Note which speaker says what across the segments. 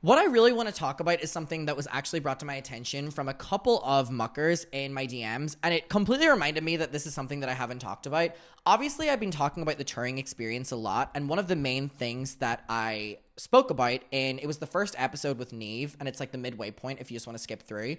Speaker 1: What I really want to talk about is something that was actually brought to my attention from a couple of muckers in my DMs, and it completely reminded me that this is something that I haven't talked about. Obviously, I've been talking about the touring experience a lot, and one of the main things that I spoke about it was the first episode with Neve, and it's like the midway point if you just want to skip through,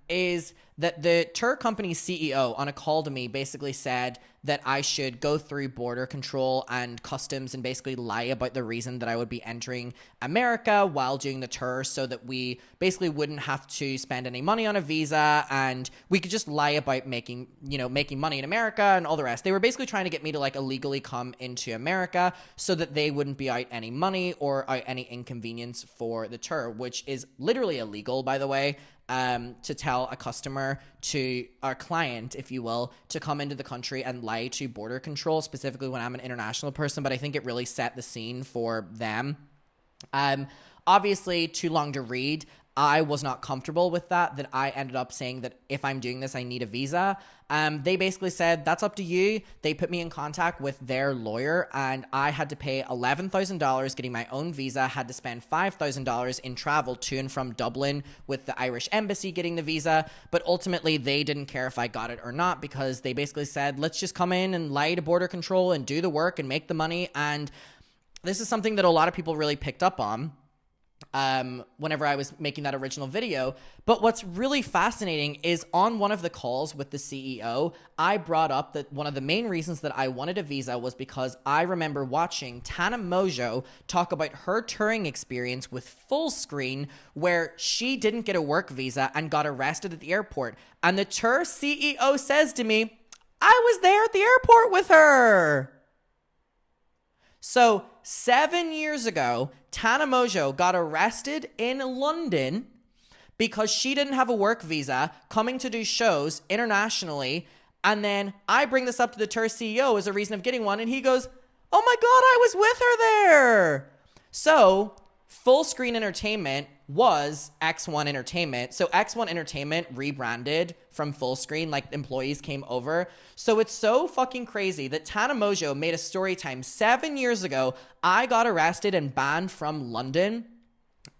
Speaker 1: is that the tour company's CEO on a call to me basically said that I should go through border control and customs and basically lie about the reason that I would be entering America while doing the tour, so that we basically wouldn't have to spend any money on a visa and we could just lie about making money in America and all the rest. They were basically trying to get me to like illegally come into America so that they wouldn't be out any money or out any inconvenience for the tour, which is literally illegal, by the way. To tell a customer, to our client, if you will, to come into the country and lie to border control, specifically when I'm an international person, but I think it really set the scene for them. Obviously, too long to read. I was not comfortable with that I ended up saying that if I'm doing this, I need a visa. They basically said, that's up to you. They put me in contact with their lawyer, and I had to pay $11,000 getting my own visa, had to spend $5,000 in travel to and from Dublin with the Irish embassy getting the visa, but ultimately they didn't care if I got it or not, because they basically said, let's just come in and lie to border control and do the work and make the money. And this is something that a lot of people really picked up on whenever I was making that original video. But what's really fascinating is on one of the calls with the CEO, I brought up that one of the main reasons that I wanted a visa was because I remember watching Tana Mongeau talk about her touring experience with Full Screen, where she didn't get a work visa and got arrested at the airport. And the tour CEO says to me, I was there at the airport with her. So 7 years ago, Tana Mongeau got arrested in London because she didn't have a work visa coming to do shows internationally. And then I bring this up to the tour CEO as a reason of getting one. And he goes, oh my God, I was with her there. So Full Screen Entertainment was X1 Entertainment. So X1 Entertainment rebranded from Full Screen, like employees came over. So it's so fucking crazy that Tana Mongeau made a story time 7 years ago. I got arrested and banned from London.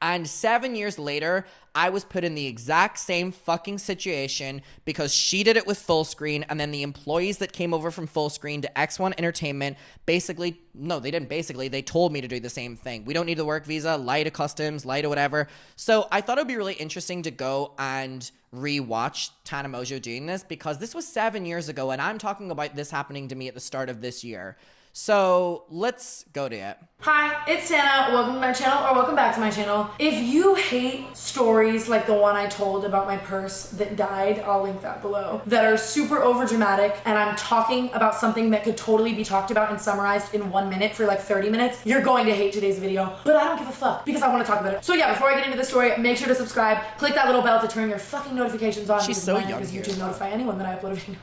Speaker 1: And 7 years later, I was put in the exact same fucking situation because she did it with Full Screen, and then the employees that came over from Full Screen to X1 Entertainment they told me to do the same thing. We don't need the work visa, lie to customs, lie to whatever. So I thought it would be really interesting to go and rewatch Tana Mongeau doing this, because this was 7 years ago, and I'm talking about this happening to me at the start of this year. So let's go to it.
Speaker 2: Hi, it's Tana. Welcome to my channel, or welcome back to my channel. If you hate stories like the one I told about my purse that died, I'll link that below, that are super over dramatic, and I'm talking about something that could totally be talked about and summarized in 1 minute for like 30 minutes, you're going to hate today's video. But I don't give a fuck, because I want to talk about it. So yeah, before I get into the story, make sure to subscribe, click that little bell to turn your fucking notifications on.
Speaker 1: She's so young
Speaker 2: because
Speaker 1: here.
Speaker 2: YouTube notify anyone that I upload a video.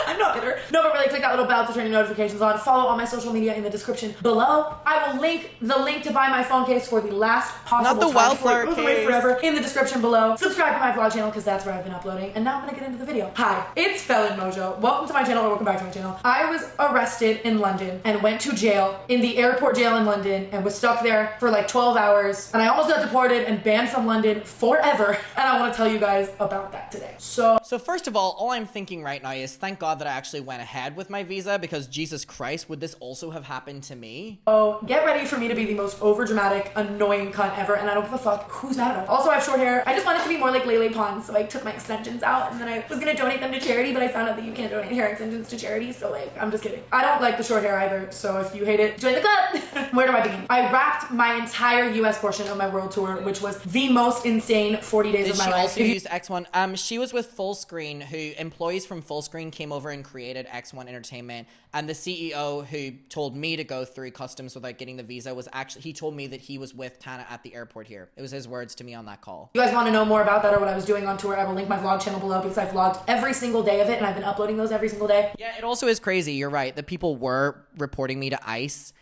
Speaker 2: I'm not bitter. No, but really click that little bell to turn your notifications on. Follow all my social media in the description below. I will link the link to buy my phone case for the last possible
Speaker 1: Not the
Speaker 2: time
Speaker 1: wildflower
Speaker 2: before it goes away
Speaker 1: case.
Speaker 2: forever in the description below. Subscribe to my vlog channel because that's where I've been uploading. And now I'm gonna get into the video. Hi, it's Felon Mojo. Welcome to my channel, or welcome back to my channel. I was arrested in London and went to jail, in the airport jail in London, and was stuck there for like 12 hours. And I almost got deported and banned from London forever. And I want to tell you guys about that today. So
Speaker 1: first of all I'm thinking right now is thank God that I actually went ahead with my visa, because Jesus Christ, would this also have happened to me?
Speaker 2: oh, get ready for me to be the most overdramatic, annoying cunt ever, and I don't give a fuck who's mad about it. Also, I have short hair. I just want it to be more like Lele Pons, so I took my extensions out, and then I was gonna donate them to charity, but I found out that you can't donate hair extensions to charity, so like, I'm just kidding. I don't like the short hair either, so if you hate it, join the club! Where do I begin? I wrapped my entire US portion of my world tour, which was the most insane 40 days of my life.
Speaker 1: Did she also use X1? She was with Full Screen, who employees from Full Screen came over and created X1 Entertainment, and the CEO who told me to go through customs without getting the visa he told me that he was with Tana at the airport here. It was his words to me on that call.
Speaker 2: You guys want to know more about that or what I was doing on tour, I will link my vlog channel below, because I've vlogged every single day of it, and I've been uploading those every single day.
Speaker 1: Yeah, it also is crazy, you're right, that people were reporting me to ICE,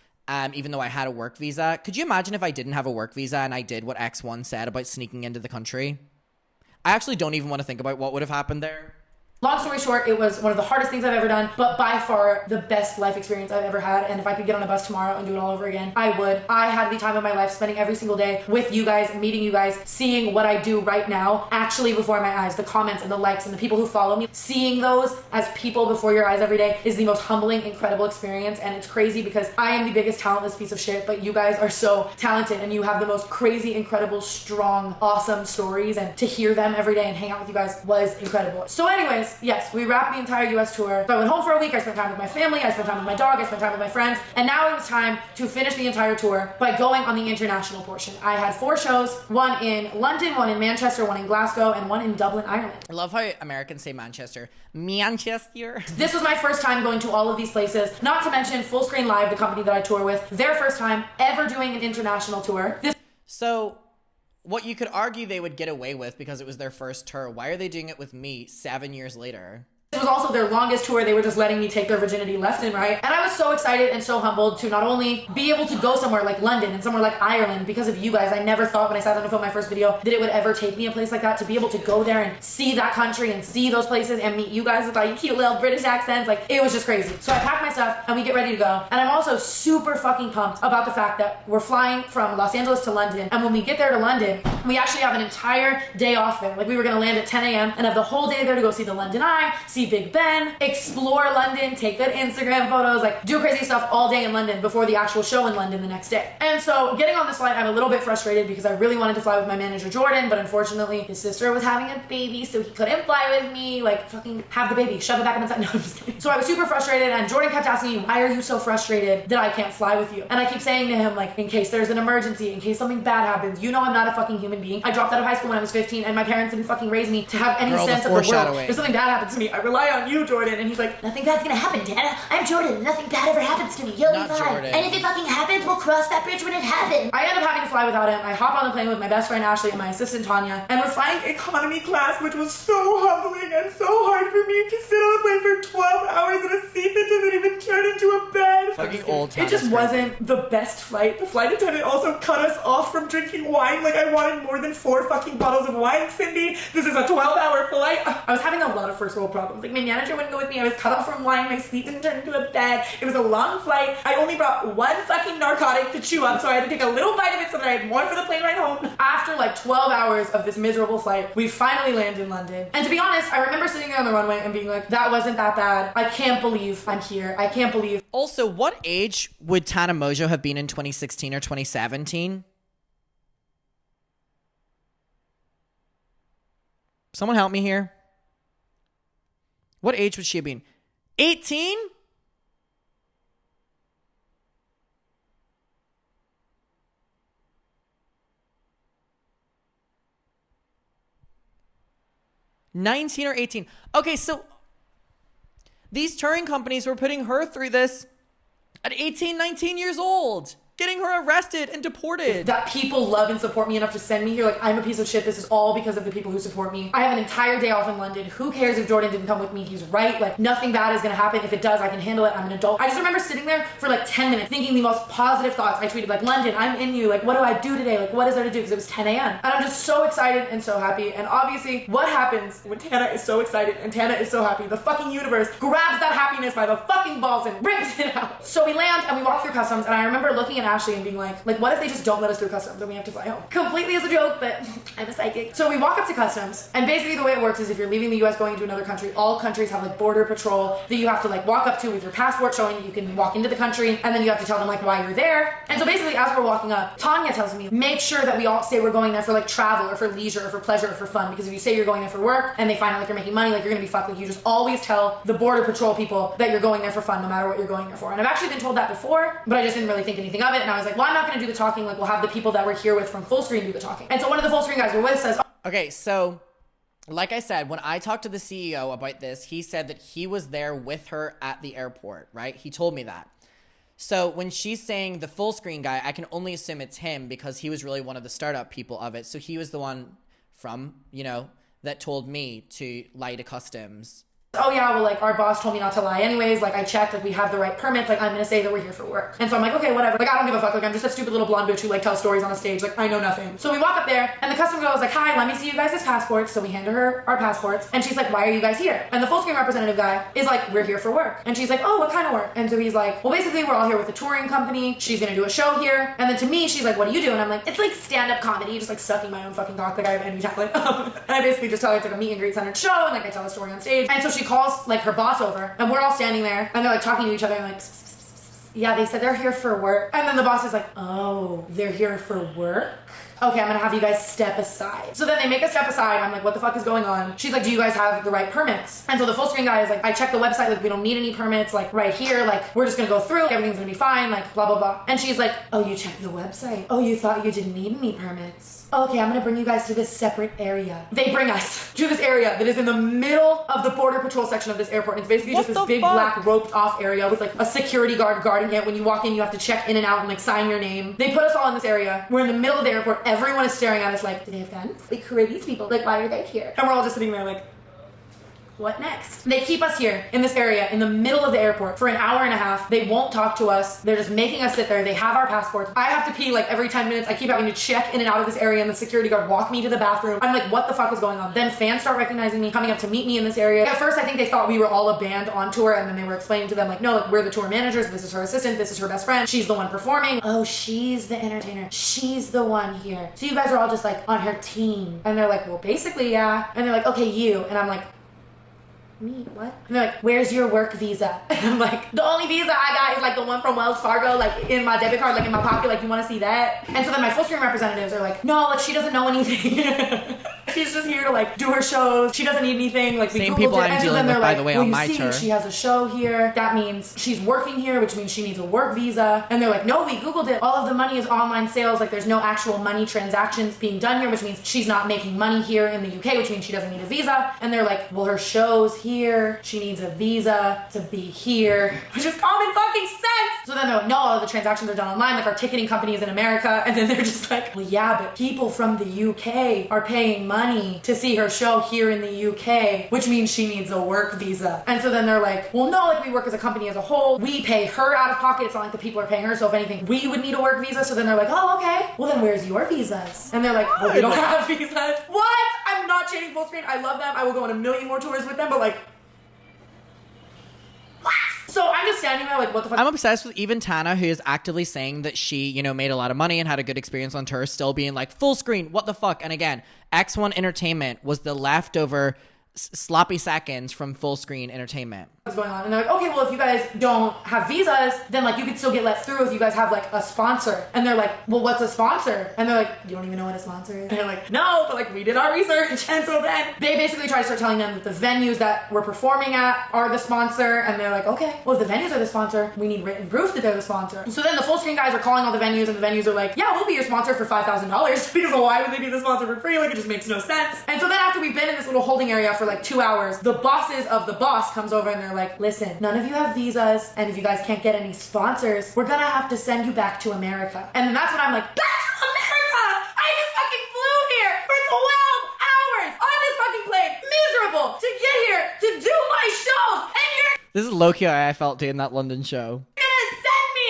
Speaker 1: even though I had a work visa. Could you imagine if I didn't have a work visa and I did what X1 said about sneaking into the country? I actually don't even want to think about what would have happened there.
Speaker 2: Long story short, it was one of the hardest things I've ever done, but by far the best life experience I've ever had. And if I could get on a bus tomorrow and do it all over again, I would. I had the time of my life spending every single day with you guys, meeting you guys, seeing what I do right now actually before my eyes. The comments and the likes and the people who follow me, seeing those as people before your eyes every day is the most humbling, incredible experience. And it's crazy because I am the biggest talentless piece of shit, but you guys are so talented and you have the most crazy, incredible, strong, awesome stories. And to hear them every day and hang out with you guys was incredible. So anyways, yes, we wrapped the entire US tour. So I went home for a week, I spent time with my family, I spent time with my dog, I spent time with my friends, and now it was time to finish the entire tour by going on the international portion. I had 4 shows, one in London, one in Manchester, one in Glasgow, and one in Dublin, Ireland.
Speaker 1: I love how Americans say Manchester. Manchester.
Speaker 2: This was my first time going to all of these places, not to mention Full Screen Live, the company that I tour with, their first time ever doing an international tour.
Speaker 1: So what you could argue they would get away with because it was their first tour, why are they doing it with me 7 years later?
Speaker 2: This was also their longest tour. They were just letting me take their virginity left and right. And I was so excited and so humbled to not only be able to go somewhere like London and somewhere like Ireland because of you guys. I never thought when I sat down to film my first video that it would ever take me a place like that, to be able to go there and see that country and see those places and meet you guys with all your cute little British accents. Like, it was just crazy. So I packed my stuff and we get ready to go. And I'm also super fucking pumped about the fact that we're flying from Los Angeles to London. And when we get there to London, we actually have an entire day off there. Like, we were gonna land at 10 a.m. and have the whole day there to go see the London Eye, see Big Ben, explore London, take good Instagram photos, like do crazy stuff all day in London before the actual show in London the next day. And so getting on this flight, I'm a little bit frustrated because I really wanted to fly with my manager Jordan, but unfortunately his sister was having a baby, so he couldn't fly with me. Like, fucking have the baby, shove it back inside. No, I'm just kidding. So I was super frustrated, and Jordan kept asking me, why are you so frustrated that I can't fly with you? And I keep saying to him, like, in case there's an emergency, in case something bad happens, you know I'm not a fucking human being. I dropped out of high school when I was 15, and my parents didn't fucking raise me to have any sense of the world. If something bad happens to me, I rely on you, Jordan. And he's like, nothing bad's gonna happen, Tana. I'm Jordan. Nothing bad ever happens to me. You'll be fine.
Speaker 1: Jordan.
Speaker 2: And if it fucking happens, we'll cross that bridge when it happens. I end up having to fly without him. I hop on the plane with my best friend Ashley and my assistant Tanya, and we're flying economy class, which was so humbling and so hard for me to sit on the plane for 12 hours in a seat that doesn't even turn into a bed.
Speaker 1: Fucking old
Speaker 2: It just wasn't the best flight. The flight attendant also cut us off from drinking wine. Like, I wanted more than 4 fucking bottles of wine, Cindy. This is a 12-hour flight. I was having a lot of first world problems. Like, my manager wouldn't go with me. I was cut off from wine. My sleep didn't turn into a bed. It was a long flight. I only brought 1 fucking narcotic to chew on, so I had to take a little bite of it so that I had more for the plane ride home. After like 12 hours of this miserable flight, we finally land in London. And to be honest, I remember sitting there on the runway and being like, that wasn't that bad. I can't believe I'm here. I can't believe.
Speaker 1: Also, what age would Tana Mongeau have been in 2016 or 2017? Someone help me here. What age would she have been? 18? $19 or 18. Okay, so these touring companies were putting her through this at 18, 19 years old, getting her arrested and deported.
Speaker 2: That people love and support me enough to send me here. Like, I'm a piece of shit. This is all because of the people who support me. I have an entire day off in London. Who cares if Jordan didn't come with me? He's right. Like, nothing bad is gonna happen. If it does, I can handle it. I'm an adult. I just remember sitting there for like 10 minutes thinking the most positive thoughts. I tweeted like, London, I'm in you. Like, what do I do today? Like, what is there to do? Because it was 10 a.m. And I'm just so excited and so happy. And obviously, what happens when Tana is so excited and Tana is so happy? The fucking universe grabs that happiness by the fucking balls and brings it out. So we land and we walk through customs, and I remember looking at Ashley and being like, what if they just don't let us through customs and we have to fly home? Completely as a joke, but I'm a psychic. So we walk up to customs, and basically the way it works is if you're leaving the US going into another country, all countries have like border patrol that you have to like walk up to with your passport showing that you can walk into the country, and then you have to tell them like why you're there. And so basically as we're walking up, Tanya tells me, make sure that we all say we're going there for like travel or for leisure or for pleasure or for fun, because if you say you're going there for work and they find out like you're making money, like you're gonna be fucked. Like, you just always tell the border patrol people that you're going there for fun no matter what you're going there for. And I've actually been told that before, but I just didn't really think anything of it, and I was like, well, I'm not gonna do the talking. Like, we'll have the people that we're here with from Full Screen do the talking. And so one of the Full Screen guys we're with says,
Speaker 1: okay, so like I said, when I talked to the CEO about this, he said that he was there with her at the airport, right? He told me that. So when she's saying the Full Screen guy, I can only assume it's him because he was really one of the startup people of it. So he was the one from, that told me to lie to customs
Speaker 2: Oh yeah, well, like, our boss told me not to lie anyways. Like, I checked, like, we have the right permits. Like, I'm gonna say that we're here for work. And so I'm like, okay, whatever. Like, I don't give a fuck. Like, I'm just a stupid little blonde bitch who, like, tells stories on a stage. Like, I know nothing. So we walk up there, and the customer girl was like, hi, let me see you guys' passports. So we handed her our passports, and she's like, why are you guys here? And the full screen representative guy is like, we're here for work. And she's like, oh, what kind of work? And so he's like, well, basically, we're all here with a touring company. She's gonna do a show here. And then to me, she's like, what do you do? And I'm like, it's like stand-up comedy, just like sucking my own fucking cock like I have any talent. And I basically just tell her it's like a meet and greet centered show, and like I tell a story on stage. And so she calls like her boss over, and we're all standing there, and they're like talking to each other, and like, yeah, they said they're here for work. And then the boss is like, oh, they're here for work? Okay, I'm gonna have you guys step aside. So then they make us step aside. I'm like, what the fuck is going on? She's like, do you guys have the right permits? And so the full screen guy is like, I checked the website, like, we don't need any permits, like, right here, like, we're just gonna go through, everything's gonna be fine, like, blah, blah, blah. And she's like, oh, you checked the website? Oh, you thought you didn't need any permits? Okay, I'm gonna bring you guys to this separate area. They bring us to this area that is in the middle of the border patrol section of this airport. It's basically just this big black roped off area with like a security guard guarding it. When you walk in, you have to check in and out and like sign your name. They put us all in this area. We're in the middle of the airport. Everyone is staring at us like, do they have guns? Like, who are these people? Like, why are they here? And we're all just sitting there like, what next? They keep us here in this area in the middle of the airport for an hour and a half. They won't talk to us. They're just making us sit there. They have our passports. I have to pee like every 10 minutes. I keep having to check in and out of this area, and the security guard walk me to the bathroom. I'm like, what the fuck is going on? Then fans start recognizing me, coming up to meet me in this area. At first, I think they thought we were all a band on tour, and then they were explaining to them like, no, like, we're the tour managers. This is her assistant. This is her best friend. She's the one performing. Oh, she's the entertainer. She's the one here. So you guys are all just like on her team. And they're like, well, basically, yeah. And they're like, okay, you. And I'm like, me? What? And they're like, where's your work visa? And I'm like, the only visa I got is like the one from Wells Fargo, like in my debit card, like in my pocket, like, you want to see that? And so then my full screen representatives are like, no, like, she doesn't know anything. She's just here to like do her shows. She doesn't need anything. Like, we
Speaker 1: Same
Speaker 2: Googled
Speaker 1: people
Speaker 2: it.
Speaker 1: I'm dealing with, by the way, on my tour.
Speaker 2: She has a show here. That means she's working here, which means she needs a work visa. And they're like, no, we Googled it. All of the money is online sales. Like, there's no actual money transactions being done here, which means she's not making money here in the UK, which means she doesn't need a visa. And they're like, well, her show's here. She needs a visa to be here, which is common fucking sense. So then they're like, no, all of the transactions are done online. Like, our ticketing company is in America. And then they're just like, well, yeah, but people from the UK are paying money to see her show here in the UK, which means she needs a work visa. And so then they're like, well, no, like, we work as a company as a whole. We pay her out of pocket. It's not like the people are paying her. So if anything, we would need a work visa. So then they're like, oh, okay. Well, then where's your visas? And they're like, well, we don't have visas. What? I'm not shading full screen. I love them. I will go on a million more tours with them, but like, what? So I'm just standing there like, what the fuck?
Speaker 1: I'm obsessed with even Tana, who is actively saying that she, you know, made a lot of money and had a good experience on tour, still being like, full screen, what the fuck? And again, X1 Entertainment was the leftover sloppy seconds from full screen entertainment.
Speaker 2: What's going on? And they're like, okay, well, if you guys don't have visas, then like you could still get let through if you guys have like a sponsor. And they're like, well, what's a sponsor? And they're like, you don't even know what a sponsor is? And they're like, no, but like, we did our research. And so then they basically try to start telling them that the venues that we're performing at are the sponsor. And they're like, okay, well, if the venues are the sponsor, we need written proof that they're the sponsor. So then the full screen guys are calling all the venues, and the venues are like, yeah, we'll be your sponsor for $5,000. Because why would they be the sponsor for free? Like, it just makes no sense. And so then after we've been in this little holding area for like 2 hours, the bosses of the boss comes over and they're like, listen, none of you have visas, and if you guys can't get any sponsors, we're gonna have to send you back to America. And then that's when I'm like, back to America! I just fucking flew here for 12 hours on this fucking plane, miserable, to get here to do my shows, and you're
Speaker 1: This is low-key how I felt doing that London show.
Speaker 2: gonna send me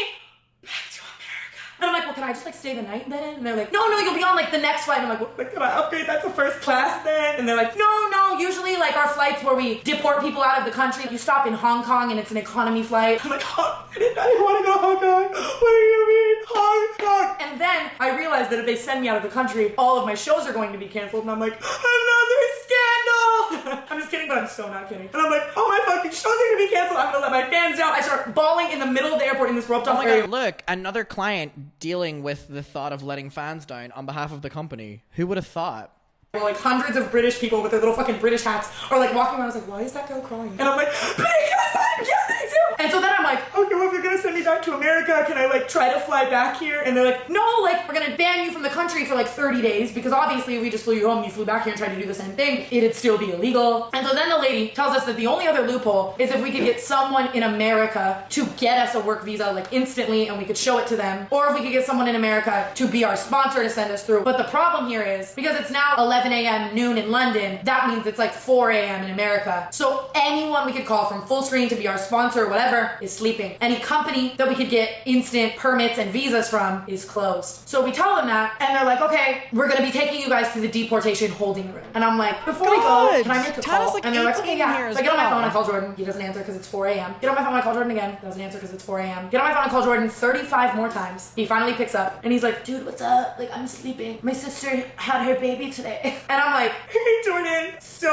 Speaker 2: back to America. And I'm like, well, can I just like stay the night then? And they're like, no, you'll be on like the next flight. And I'm like, well, can I upgrade that to first class then? And they're like, no, usually like our flights where we deport people out of the country, you stop in Hong Kong and it's an economy flight. I'm like, oh, I didn't want to go to Hong Kong. What do you mean, Hong Kong? And then I realized that if they send me out of the country, all of my shows are going to be canceled. And I'm like, another scandal. I'm just kidding, but I'm so not kidding. And I'm like, oh, my fucking shows are going to be canceled. I'm going to let my fans down. I start bawling in the middle of the airport in this roped off area.
Speaker 1: Look, another client dealing with the thought of letting fans down on behalf of the company. Who would have thought?
Speaker 2: Like hundreds of British people with their little fucking British hats are like walking around. I was like, why is that girl crying? And I'm like, because I'm getting to And so then I'm like, okay, well, if you're gonna send me back to America, can I like try to fly back here? And they're like, no, like we're gonna ban you from the country for like 30 days because obviously if we just flew you home, you flew back here and tried to do the same thing, it'd still be illegal. And so then the lady tells us that the only other loophole is if we could get someone in America to get us a work visa like instantly and we could show it to them, or if we could get someone in America to be our sponsor to send us through. But the problem here is because it's now 11 a.m. noon in London, that means it's like 4 a.m. in America. So anyone we could call from Fullscreen to be our sponsor or whatever is sleeping. Any company that we could get instant permits and visas from is closed. So we tell them that and they're like, okay, we're gonna be taking you guys to the deportation holding room. And I'm like, before we go, can I make a call?
Speaker 1: Like
Speaker 2: and they're like, okay, yeah. So I get on my phone, I call
Speaker 1: well.
Speaker 2: Jordan. He doesn't answer because it's 4 a.m. Get on my phone, I call Jordan again. Doesn't answer because it's 4 a.m. Get on my phone, I call Jordan 35 more times. He finally picks up and he's like, dude, what's up? Like, I'm sleeping. My sister had her baby today. And I'm like, hey, Jordan. So,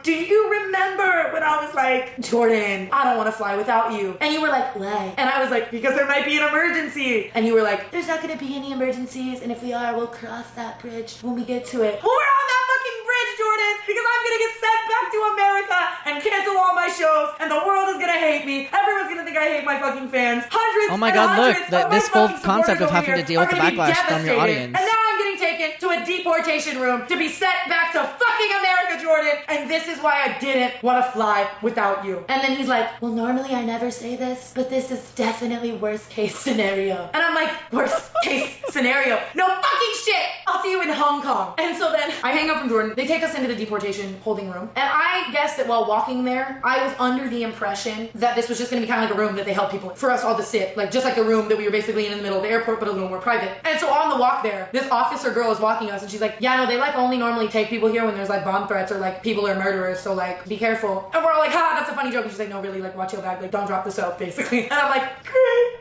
Speaker 2: do you remember when I was like, Jordan, I don't want to fly without you? And you were like, why? And I was like, because there might be an emergency. And you were like, there's not going to be any emergencies. And if we are, we'll cross that bridge when we get to it. We're on that fucking bridge, Jordan, because I'm going to get sent back to America and cancel all my shows. And the world is going to hate me. Everyone's going to think I hate my fucking fans. Hundreds
Speaker 1: Oh my God, look, this whole
Speaker 2: fucking
Speaker 1: concept of
Speaker 2: supporters
Speaker 1: having
Speaker 2: over
Speaker 1: to deal with the
Speaker 2: here are gonna be
Speaker 1: backlash from your
Speaker 2: devastated.
Speaker 1: audience.
Speaker 2: And now I'm getting taken to a deportation room to be sent back to fucking America, Jordan. And this is why I didn't want to fly without you. And then he's like, well, normally I never say this, but this is definitely worst case scenario. And I'm like, worst case scenario? No fucking shit. I'll see you in Hong Kong. And so then I hang up from Jordan. They take us into the deportation holding room. And I guess that while walking there, I was under the impression that this was just going to be kind of like a room that they held people for us all to sit, like just like the room that we were basically in the middle of the airport, but a little more private. And so on the walk there, this officer girl is walking us and she's like, yeah, no, they like only normally take people here when there's like bomb threats or like people are murderers, so like be careful. And we're all like, ha, that's a funny joke. And she's like, no, really, like watch your bag, like don't drop the soap, basically. And I'm like, great.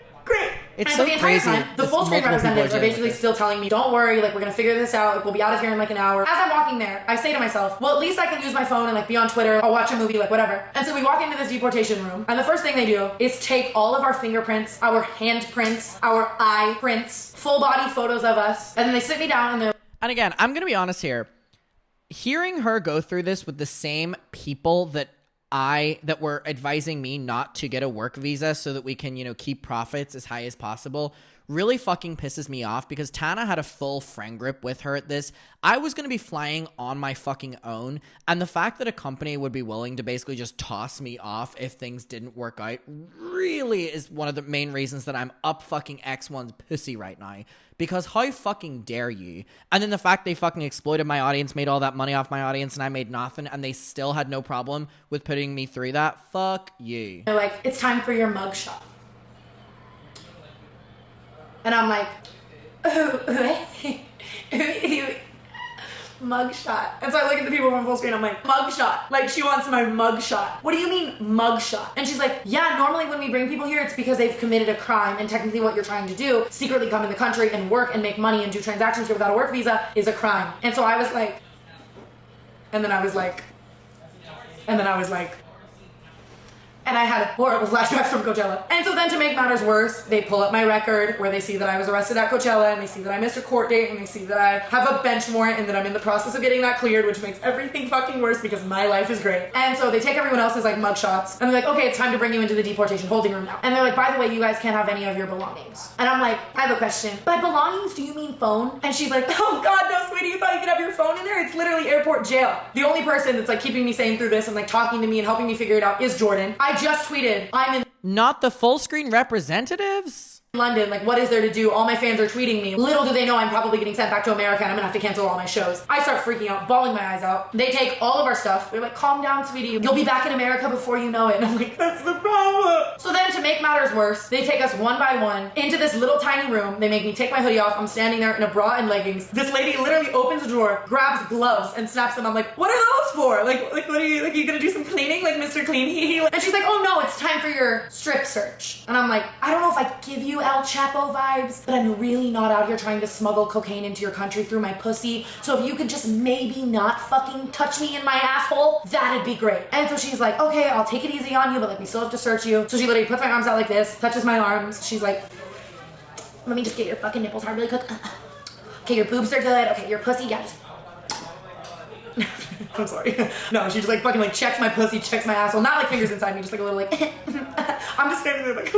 Speaker 1: It's
Speaker 2: and
Speaker 1: so
Speaker 2: the entire
Speaker 1: crazy.
Speaker 2: time, the full screen representatives are basically still telling me, don't worry, like we're gonna figure this out, like we'll be out of here in like an hour. As I'm walking there, I say to myself, well, at least I can use my phone and like be on Twitter, I'll watch a movie, like whatever. And so we walk into this deportation room, and the first thing they do is take all of our fingerprints, our handprints, our eye prints, full body photos of us, and then they sit me down and they're...
Speaker 1: And again, I'm gonna be honest here. Hearing her go through this with the same people that were advising me not to get a work visa so that we can, keep profits as high as possible really fucking pisses me off because Tana had a full friend group with her at this. I was going to be flying on my fucking own, and the fact that a company would be willing to basically just toss me off if things didn't work out really is one of the main reasons that I'm up fucking X1's pussy right now. Because how fucking dare you? And then the fact they fucking exploited my audience, made all that money off my audience, and I made nothing, and they still had no problem with putting me through that. Fuck you.
Speaker 2: They're like, it's time for your mugshot. And I'm like, mugshot. And so I look at the people from full screen, I'm like, mugshot. Like, she wants my mugshot. What do you mean, mugshot? And she's like, yeah, normally when we bring people here, it's because they've committed a crime, and technically what you're trying to do, secretly come in the country and work and make money and do transactions here without a work visa, is a crime. And so I was like, and then I was like, and I had horrible flashbacks from Coachella. And so then to make matters worse, they pull up my record where they see that I was arrested at Coachella, and they see that I missed a court date, and they see that I have a bench warrant and that I'm in the process of getting that cleared, which makes everything fucking worse because my life is great. And so they take everyone else's like mugshots and they're like, okay, it's time to bring you into the deportation holding room now. And they're like, by the way, you guys can't have any of your belongings. And I'm like, I have a question. By belongings, do you mean phone? And she's like, oh God, no, sweetie, you thought you could have your phone in there? It's literally airport jail. The only person that's like keeping me sane through this and like talking to me and helping me figure it out is Jordan. I just tweeted, I'm in
Speaker 1: Not the full screen representatives?
Speaker 2: London, like what is there to do? All my fans are tweeting me. Little do they know I'm probably getting sent back to America and I'm gonna have to cancel all my shows. I start freaking out, bawling my eyes out. They take all of our stuff. They're like, calm down, sweetie. You'll be back in America before you know it. And I'm like, that's the problem. So then to make matters worse, they take us one by one into this little tiny room. They make me take my hoodie off. I'm standing there in a bra and leggings. This lady literally opens a drawer, grabs gloves and snaps them. I'm like, what are those for? Like what are you gonna do some cleaning? Like Mr. Clean Hee Hee? And she's like, oh no, it's time for your strip search. And I'm like, I don't know if I give you El Chapo vibes, but I'm really not out here trying to smuggle cocaine into your country through my pussy. So if you could just maybe not fucking touch me in my asshole, that'd be great. And so she's like, okay, I'll take it easy on you, but like we still have to search you. So she literally puts my arms out like this, touches my arms. She's like, let me just get your fucking nipples hard really quick. Okay, your boobs are good. Okay, your pussy, yeah, just I'm sorry. No, she just like fucking like checks my pussy, checks my asshole. Not like fingers inside me, just like a little like, I'm just standing there like,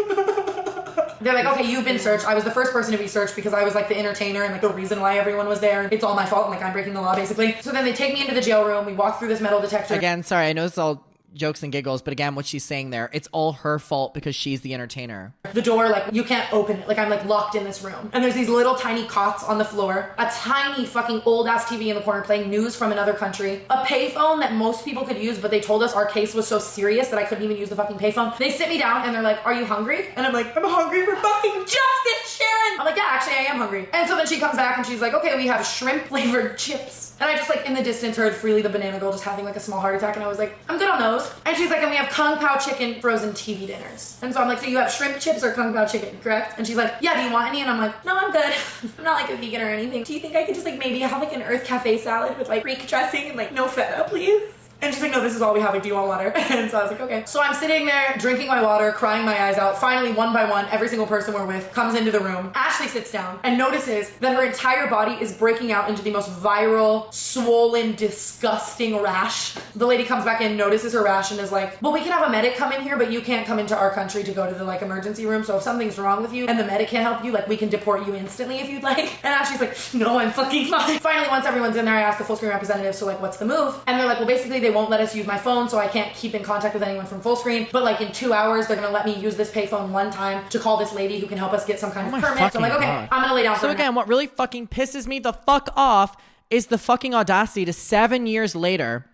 Speaker 2: they're like, okay, you've been searched. I was the first person to be searched because I was like the entertainer and like the reason why everyone was there. It's all my fault and like I'm breaking the law basically. So then they take me into the jail room. We walk through this metal detector.
Speaker 1: Again, sorry, I know it's all jokes and giggles, but again, what she's saying there, it's all her fault because she's the entertainer.
Speaker 2: The door, like, you can't open it. Like, I'm, like, locked in this room. And there's these little tiny cots on the floor, a tiny fucking old-ass TV in the corner playing news from another country, a payphone that most people could use, but they told us our case was so serious that I couldn't even use the fucking payphone. They sit me down, and they're like, are you hungry? And I'm like, I'm hungry for fucking justice, Sharon! I'm like, yeah, actually, I am hungry. And so then she comes back, and she's like, okay, we have shrimp-flavored chips. And I just, like, in the distance heard Freely the Banana Girl just having, like, a small heart attack, and I was like, I'm good on those. And she's like, and we have Kung Pao chicken frozen TV dinners. And so I'm like, so you have shrimp chips or Kung Pao chicken, correct? And she's like, yeah, do you want any? And I'm like, no, I'm good. I'm not, like, a vegan or anything. Do you think I could just, like, maybe have, like, an Earth Cafe salad with, like, Greek dressing and, like, no feta, please? And she's like, no, this is all we have. Like, do you want water? And so I was like, okay. So I'm sitting there drinking my water, crying my eyes out. Finally, one by one, every single person we're with comes into the room. Ashley sits down and notices that her entire body is breaking out into the most viral, swollen, disgusting rash. The lady comes back in, notices her rash, and is like, well, we can have a medic come in here, but you can't come into our country to go to the, like, emergency room. So if something's wrong with you and the medic can't help you, like, we can deport you instantly if you'd like. And Ashley's like, no, I'm fucking fine. Finally, once everyone's in there, I ask the full screen representative, so, like, what's the move? And they're like, well, basically, they won't let us use my phone, so I can't keep in contact with anyone from full screen, but like in 2 hours they're gonna let me use this payphone one time to call this lady who can help us get some kind of permit. So I'm like, okay, God. I'm gonna lay down for
Speaker 1: So again, what really fucking pisses me the fuck off is the fucking audacity to 7 years later,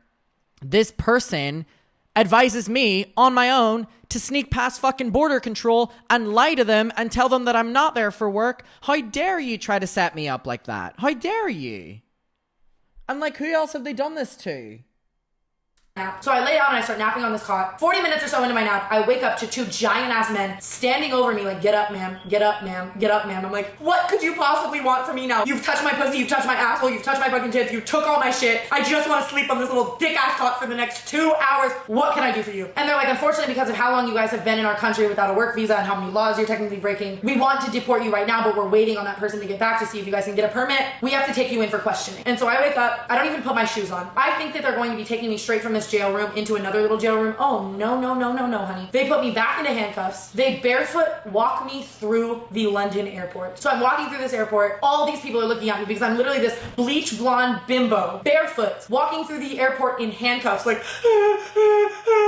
Speaker 1: this person advises me on my own to sneak past fucking border control and lie to them and tell them that I'm not there for work. How dare you try to set me up like that? How dare you? I'm like, who else have they done this to?
Speaker 2: So I lay down and I start napping on this cot. 40 minutes or so into my nap, I wake up to two giant ass men standing over me like, get up, ma'am, get up, ma'am, get up, ma'am. I'm like, what could you possibly want from me now? You've touched my pussy, you've touched my asshole, you've touched my fucking tits, you took all my shit. I just want to sleep on this little dick ass cot for the next 2 hours. What can I do for you? And they're like, unfortunately, because of how long you guys have been in our country without a work visa and how many laws you're technically breaking, we want to deport you right now, but we're waiting on that person to get back to see if you guys can get a permit. We have to take you in for questioning. And so I wake up, I don't even put my shoes on. I think that they're going to be taking me straight from this jail room into another little jail room. Oh, no, no, no, no, no, honey. They put me back into handcuffs. They barefoot walk me through the London airport. So I'm walking through this airport. All these people are looking at me because I'm literally this bleach blonde bimbo, barefoot, walking through the airport in handcuffs, like,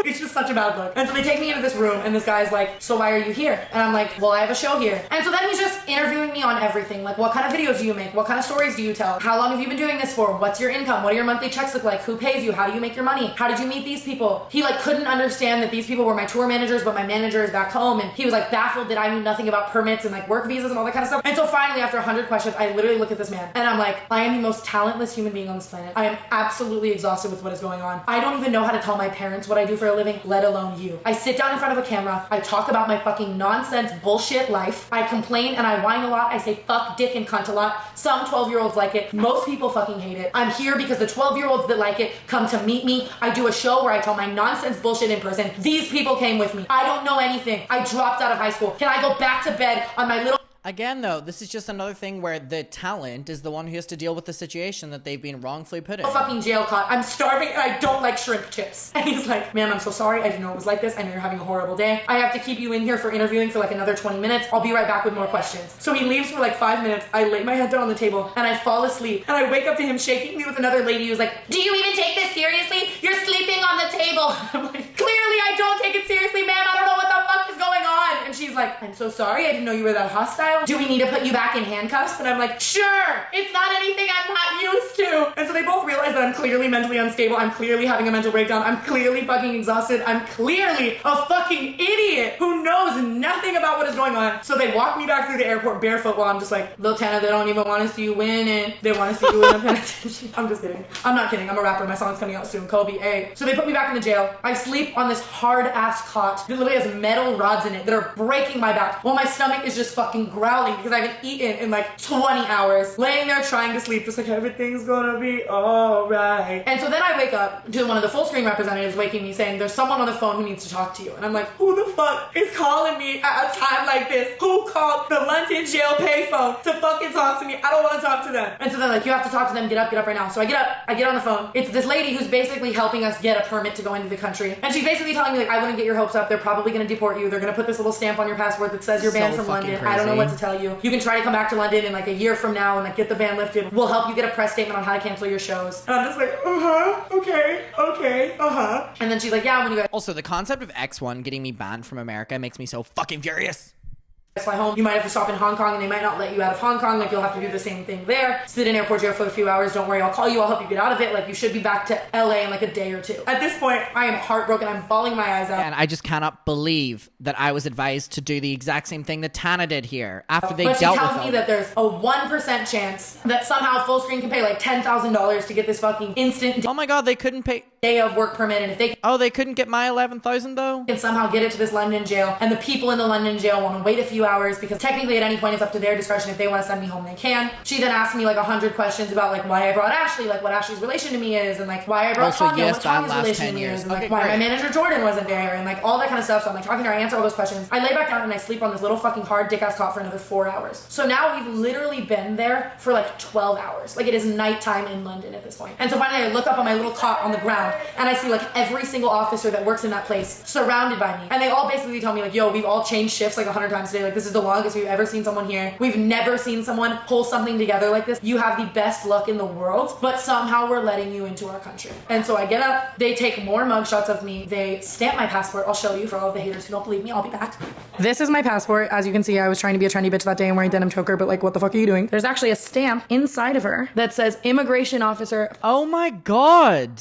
Speaker 2: it's just such a bad look. And so they take me into this room and this guy's like, so why are you here? And I'm like, well, I have a show here. And so then he's just interviewing me on everything. Like, what kind of videos do you make? What kind of stories do you tell? How long have you been doing this for? What's your income? What do your monthly checks look like? Who pays you? How do you make your money? How did you meet these people? He like couldn't understand that these people were my tour managers, but my manager is back home, and he was like baffled that I knew nothing about permits and like work visas and all that kind of stuff. And so finally, after 100 questions, I literally look at this man and I'm like, I am the most talentless human being on this planet. I am absolutely exhausted with what is going on. I don't even know how to tell my parents what I do for a living, let alone you. I sit down in front of a camera, I talk about my fucking nonsense bullshit life, I complain and I whine a lot, I say fuck, dick, and cunt a lot. Some 12-year-olds like it, most people fucking hate it. I'm here because the 12-year-olds that like it come to meet me. I do a show where I tell my nonsense bullshit in person. These people came with me. I don't know anything. I dropped out of high school. Can I go back to bed on my little...
Speaker 1: Again, though, this is just another thing where the talent is the one who has to deal with the situation that they've been wrongfully put in.
Speaker 2: Fucking jail cot. I'm starving and I don't like shrimp chips. And he's like, ma'am, I'm so sorry. I didn't know it was like this. I know you're having a horrible day. I have to keep you in here for interviewing for like another 20 minutes. I'll be right back with more questions. So he leaves for like 5 minutes. I lay my head down on the table and I fall asleep. And I wake up to him shaking me with another lady who's like, do you even take this seriously? You're sleeping on the table. I'm like, clearly I don't take it seriously, ma'am. I don't know what the fuck is going on. And she's like, I'm so sorry. I didn't know you were that hostile. Do we need to put you back in handcuffs? And I'm like, sure, it's not anything I'm not used to. And so they both realize that I'm clearly mentally unstable. I'm clearly having a mental breakdown. I'm clearly fucking exhausted. I'm clearly a fucking idiot who knows nothing about what is going on. So they walk me back through the airport barefoot while I'm just like, little Tana, they don't even want to see you winning. They want to see you in a penitentiary. I'm just kidding. I'm not kidding. I'm a rapper. My song's coming out soon. Kobe, A. So they put me back in the jail. I sleep on this hard ass cot that literally has metal rods in it that are breaking my back while my stomach is just fucking growling because I haven't eaten in like 20 hours, laying there trying to sleep, just like everything's gonna be alright. right. And so then I wake up to one of the full screen representatives waking me saying, there's someone on the phone who needs to talk to you. And I'm like, who the fuck is calling me at a time like this? Who called the London jail payphone to fucking talk to me? I don't want to talk to them. And so they're like, you have to talk to them. Get up right now. So I get up, I get on the phone. It's this lady who's basically helping us get a permit to go into the country. And she's basically telling me, like, I wouldn't get your hopes up. They're probably going to deport you. They're going to put this little stamp on your passport that says you're banned from London. Crazy. I don't know what to tell you. You can try to come back to London in like a year from now and like get the ban lifted. We'll help you get a press statement on how to cancel your shows. And I'm just like, okay, And then she's like, yeah, when you guys
Speaker 1: also, the concept of X1 getting me banned from America makes me so fucking furious.
Speaker 2: fly home, you might have to stop in Hong Kong and they might not let you out of Hong Kong. Like, you'll have to do the same thing there. Sit in airport jail for a few hours. Don't worry, I'll call you. I'll help you get out of it. Like, you should be back to LA in like a day or two. At this point, I am heartbroken. I'm bawling my eyes out.
Speaker 1: And I just cannot believe that I was advised to do the exact same thing that Tana did here after they dealt with it.
Speaker 2: But she tells me that there's a 1% chance that somehow Full Screen can pay like $10,000 to get this fucking instant
Speaker 1: oh my god, they couldn't pay
Speaker 2: day of work permit, and if they
Speaker 1: they couldn't get my 11,000 though?
Speaker 2: Can somehow get it to this London jail, and the people in the London jail want to wait a few hours because technically at any point it's up to their discretion. If they want to send me home, they can. She then asked me like 100 questions about like why I brought Ashley, like what Ashley's relation to me is, and like why I brought Tanya, what Tanya's relation to me is, and like why my manager Jordan wasn't there, and like all that kind of stuff. So I'm like talking to her, I answer all those questions. I lay back down and I sleep on this little fucking hard dick ass cot for another 4 hours. So now we've literally been there for like 12 hours. Like it is nighttime in London at this point. And so finally I look up on my little cot on the ground and I see like every single officer that works in that place surrounded by me. And they all basically tell me like, yo, we've all changed shifts like 100 times today. Like this is the longest we've ever seen someone here. We've never seen someone pull something together like this. You have the best luck in the world, but somehow we're letting you into our country. And so I get up, they take more mugshots of me. They stamp my passport. I'll show you for all of the haters who don't believe me. I'll be back. This is my passport. As you can see, I was trying to be a trendy bitch that day and wearing denim choker, but like, what the fuck are you doing? There's actually a stamp inside of her that says immigration officer.
Speaker 1: Oh my god.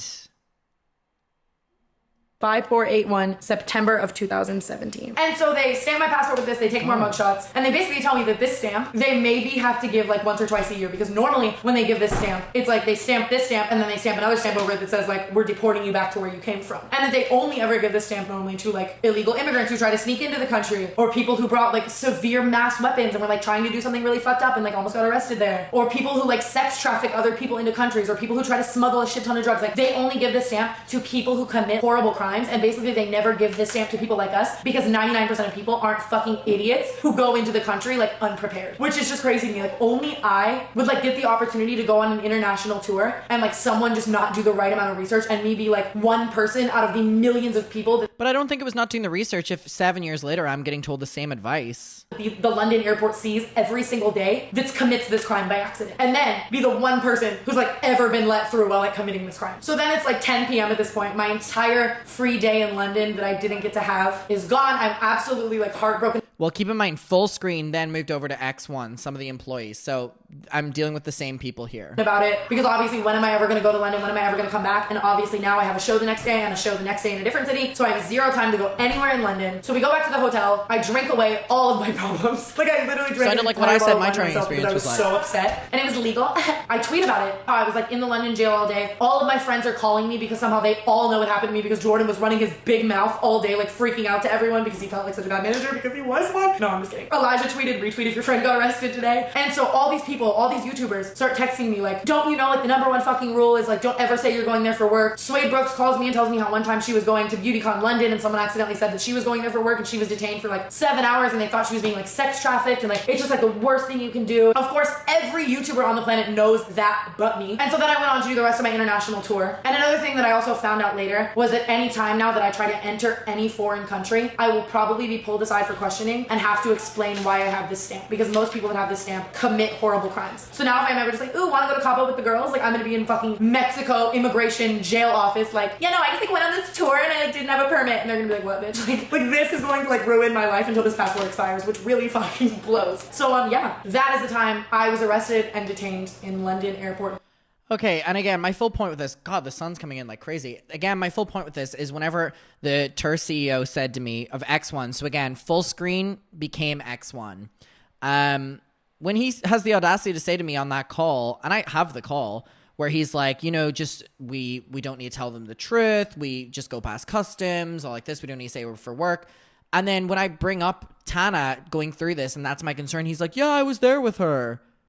Speaker 2: 5481 September of 2017. And so they stamp my passport with this, they take more mugshots, and they basically tell me that this stamp, they maybe have to give like once or twice a year, because normally when they give this stamp, it's like they stamp this stamp and then they stamp another stamp over it that says like, we're deporting you back to where you came from. And that they only ever give this stamp normally to like illegal immigrants who try to sneak into the country, or people who brought like severe mass weapons and were like trying to do something really fucked up and like almost got arrested there, or people who like sex traffic other people into countries, or people who try to smuggle a shit ton of drugs. Like they only give this stamp to people who commit horrible crimes. And basically they never give this stamp to people like us, because 99% of people aren't fucking idiots who go into the country like unprepared, which is just crazy to me. Like only I would like get the opportunity to go on an international tour and like someone just not do the right amount of research and me be like one person out of the millions of people that.
Speaker 1: But I don't think it was not doing the research if 7 years later I'm getting told the same advice.
Speaker 2: The London airport sees every single day that commits this crime by accident, and then be the one person who's like ever been let through while like committing this crime. So then it's like 10 p.m. at this point. My entire free day in London that I didn't get to have is gone. I'm absolutely like heartbroken.
Speaker 1: Well, keep in mind, Full Screen then moved over to X1, some of the employees. So I'm dealing with the same people here.
Speaker 2: About it, because obviously when am I ever going to go to London? When am I ever going to come back? And obviously now I have a show the next day and a show the next day in a different city. So I have zero time to go anywhere in London. So we go back to the hotel. I drink away all of my problems. Like I literally drank.
Speaker 1: Sounded like what I said my training experience was like.
Speaker 2: I was so upset. And it was legal. I tweet about it. I was like in the London jail all day. All of my friends are calling me because somehow they all know what happened to me, because Jordan was running his big mouth all day, like freaking out to everyone because he felt like such a bad manager because he was one. No, I'm just kidding. Elijah tweeted, retweeted, your friend got arrested today. And so all these people, all these YouTubers start texting me like, don't you know like the #1 fucking rule is like, don't ever say you're going there for work. Suede Brooks calls me and tells me how one time she was going to BeautyCon London and someone accidentally said that she was going there for work and she was detained for like 7 hours and they thought she was being like sex trafficked, and like it's just like the worst thing you can do. Of course, every YouTuber on the planet knows that but me. And so then I went on to do the rest of my international tour. And another thing that I also found out later was that any time now that I try to enter any foreign country, I will probably be pulled aside for questioning and have to explain why I have this stamp, because most people that have this stamp commit horrible crimes. So now if I'm ever just like, ooh, wanna go to Cabo with the girls, like I'm gonna be in fucking Mexico immigration jail office like, yeah, no, I just like went on this tour and I like didn't have a permit, and they're gonna be like, what, bitch? Like this is going to like ruin my life until this passport expires, which really fucking blows. So yeah, that is the time I was arrested and detained in London airport.
Speaker 1: Okay, and again, my full point with this, God, the sun's coming in like crazy. Again, my full point with this is whenever the tour CEO said to me of X1, so again, Full Screen became X1. When he has the audacity to say to me on that call, and I have the call, where he's like, you know, just, we don't need to tell them the truth. We just go past customs, all like this. We don't need to say we're for work. And then when I bring up Tana going through this, and that's my concern, he's like, yeah, I was there with her.